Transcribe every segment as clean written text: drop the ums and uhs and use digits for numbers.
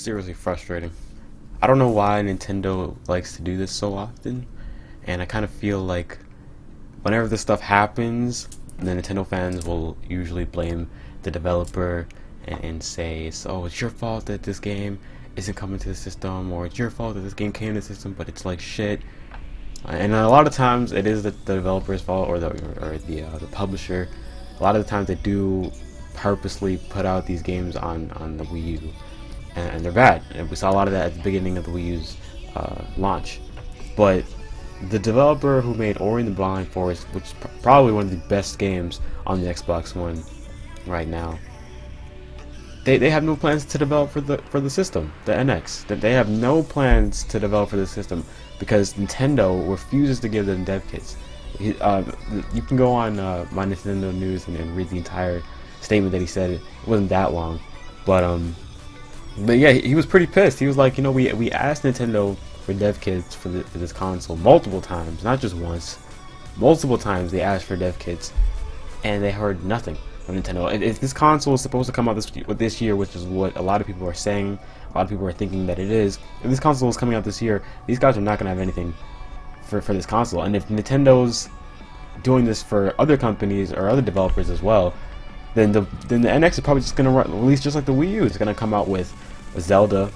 seriously frustrating. I don't know why Nintendo likes to do this so often, and I kind of feel like whenever this stuff happens, the Nintendo fans will usually blame the developer and say, "So it's your fault that this game isn't coming to the system," or "It's your fault that this game came to the system, but it's like shit." And a lot of times it is the developer's fault or the publisher. A lot of the times they do purposely put out these games on the Wii U, and they're bad. And we saw a lot of that at the beginning of the Wii U's launch. But the developer who made Ori and the Blind Forest, which is probably one of the best games on the Xbox One right now, they have no plans to develop for the system, the NX. That they have no plans to develop for the system because Nintendo refuses to give them dev kits. You can go on My Nintendo News and read the entire statement that he said. It wasn't that long, but yeah, he was pretty pissed. He was like, we asked Nintendo for dev kits for this console multiple times, not just once. Multiple times they asked for dev kits, and they heard nothing from Nintendo. And if this console is supposed to come out this year, which is what a lot of people are saying, a lot of people are thinking that it is. If this console is coming out this year, these guys are not going to have anything for this console. And if Nintendo's doing this for other companies or other developers as well, then the NX is probably just going to release just like the Wii U. It's going to come out with Zelda,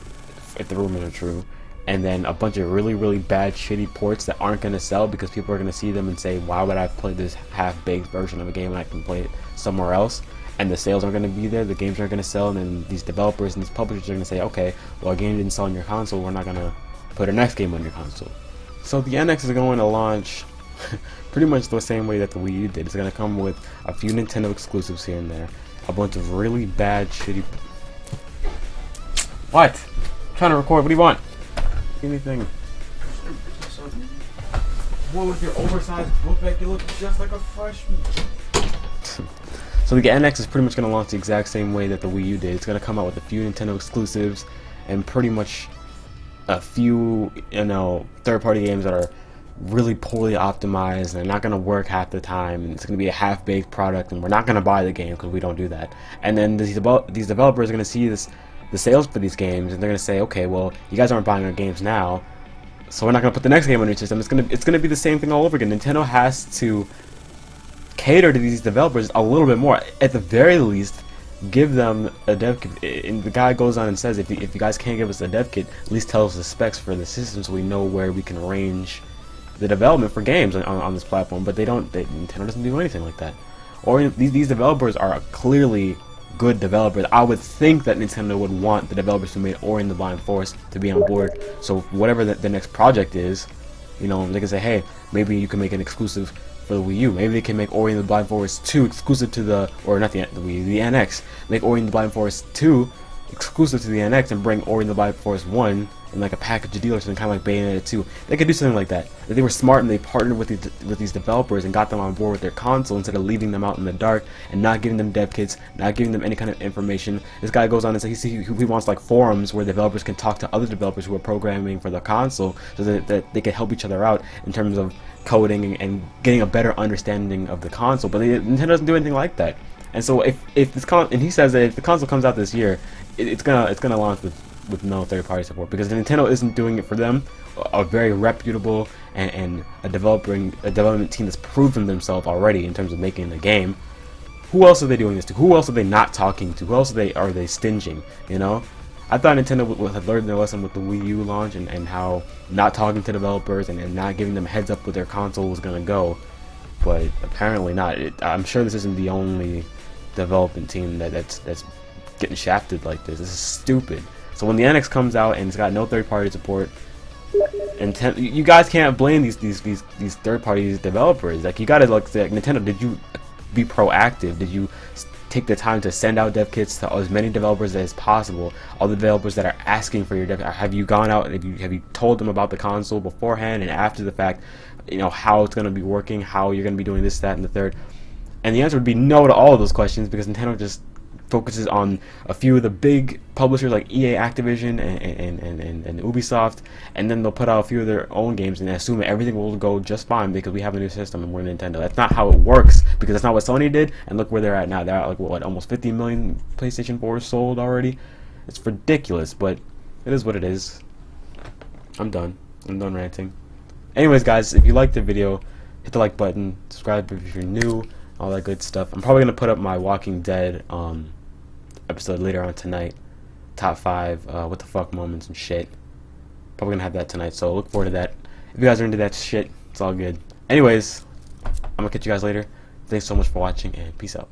if the rumors are true, and then a bunch of really bad shitty ports that aren't going to sell because people are going to see them and say, why would I play this half-baked version of a game when I can play it somewhere else? And the sales aren't going to be there, the games aren't going to sell, and then these developers and these publishers are going to say, okay, well, a game didn't sell on your console, we're not going to put our next game on your console. So the NX is going to launch pretty much the same way that the Wii U did. It's going to come with a few Nintendo exclusives here and there, a bunch of really bad shitty... What? I'm trying to record, what do you want? Anything. What with your oversized book bag, you look just like a freshman. So the NX is pretty much going to launch the exact same way that the Wii U did. It's going to come out with a few Nintendo exclusives and pretty much a few, third-party games that are really poorly optimized and they're not going to work half the time, and it's going to be a half-baked product, and we're not going to buy the game because we don't do that. And then these developers are going to see the sales for these games, and they're going to say, okay, well, you guys aren't buying our games now, so we're not going to put the next game on your system. It's going to be the same thing all over again. Nintendo has to cater to these developers a little bit more. At the very least, give them a dev kit. And the guy goes on and says, if you guys can't give us a dev kit, at least tell us the specs for the system so we know where we can arrange the development for games on this platform. But Nintendo doesn't do anything like that. Or these developers are clearly good developers. I would think that Nintendo would want the developers who made Ori and the Blind Forest to be on board. So whatever the next project is, they can say, hey, maybe you can make an exclusive for the Wii U. Maybe they can make Ori and the Blind Forest 2 exclusive to the Wii U, the NX. Make Ori and the Blind Forest 2 exclusive to the NX and bring Ori and the Blind Forest 1 in like a package deal or something, kind of like Bayonetta 2. They could do something like that. If they were smart and they partnered with these developers and got them on board with their console instead of leaving them out in the dark and not giving them dev kits, not giving them any kind of information. This guy goes on and says he wants like forums where developers can talk to other developers who are programming for the console so that they can help each other out in terms of coding and getting a better understanding of the console. But Nintendo doesn't do anything like that. And so if and he says that if the console comes out this year, it's gonna launch with no third-party support because Nintendo isn't doing it for them. A very reputable and a development team that's proven themselves already in terms of making the game. Who else are they doing this to? Who else are they not talking to? Who else are they stinging? I thought Nintendo would have learned their lesson with the Wii U launch and how not talking to developers and not giving them heads up where their console was gonna go, but apparently not. I'm sure this isn't the only development team that's getting shafted like this. This is stupid. So when the NX comes out and it's got no third-party support, and you guys can't blame these third-party developers. Like, you gotta say, Nintendo, did you be proactive? Did you take the time to send out dev kits to as many developers as possible? All the developers that are asking for your dev, have you gone out and have you told them about the console beforehand and after the fact? How it's gonna be working, how you're gonna be doing this, that, and the third. And the answer would be no to all of those questions because Nintendo just focuses on a few of the big publishers like EA, Activision, and Ubisoft, and then they'll put out a few of their own games and assume that everything will go just fine because we have a new system and we're Nintendo. That's not how it works, because that's not what Sony did, and look where they're at now. They're at like almost 50 million PlayStation 4s sold already. It's ridiculous, but It is what it is. I'm done. I'm done ranting. Anyways, guys, if you liked the video, hit the like button, subscribe if you're new, all that good stuff. I'm probably gonna put up my Walking Dead episode later on tonight. Top 5 what the fuck moments and shit. Probably gonna have that tonight, so look forward to that. If you guys are into that shit, it's all good. Anyways, I'm gonna catch you guys later. Thanks so much for watching, and peace out.